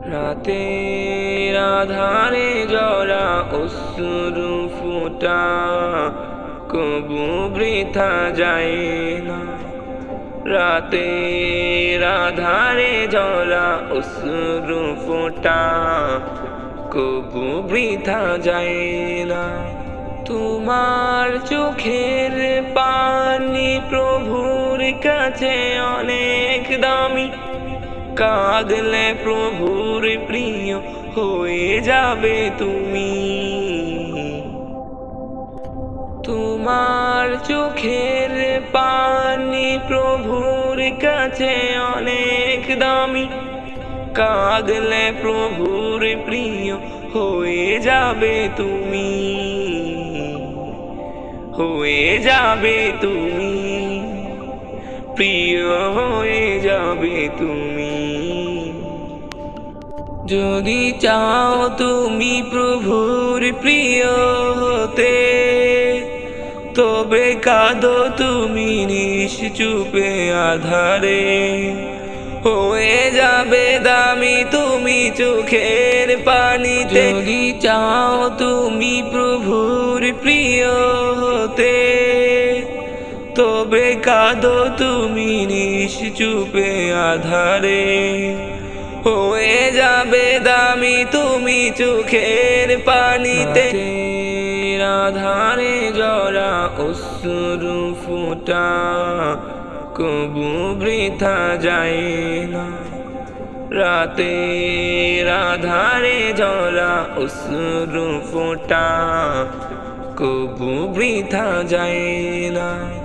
রাতের আধারে জরা অশ্রু ফোঁটা কবু বৃথা যায় না। রাতের আধারে জরা অশ্রু ফোঁটা কবু বৃথা যায় না। তোমার চোখের পানি প্রভুর কাছে অনেক দামি। কাঁদলে প্রভুর প্রিয় হয়ে যাবে তুমি। তোমার চোখের পানি প্রভুর কাছে অনেক দামি। কাঁদলে প্রভুর প্রিয় হয়ে যাবে তুমি। হয়ে যাবে তুমি, প্রিয় হয়ে যাবে তুমি। যদি চাও তুমি প্রভুর প্রিয় হতে, তবে কাঁদো তুমি নিশ্চুপে আধারে। হয়ে যাবে দামি তুমি চোখের পানিতে। যদি চাও তুমি প্রভুর প্রিয় হতে, তবে কাঁদো তুমি নিশ্চুপে আধারে। হয়ে যাবে দামি তুমি চোখের পানিতে। আধারে জরা অশ্রু ফোঁটা কবু বৃথা যায় না। রাতের আধারে জরা অশ্রু ফোঁটা কবু বৃথা যায় না।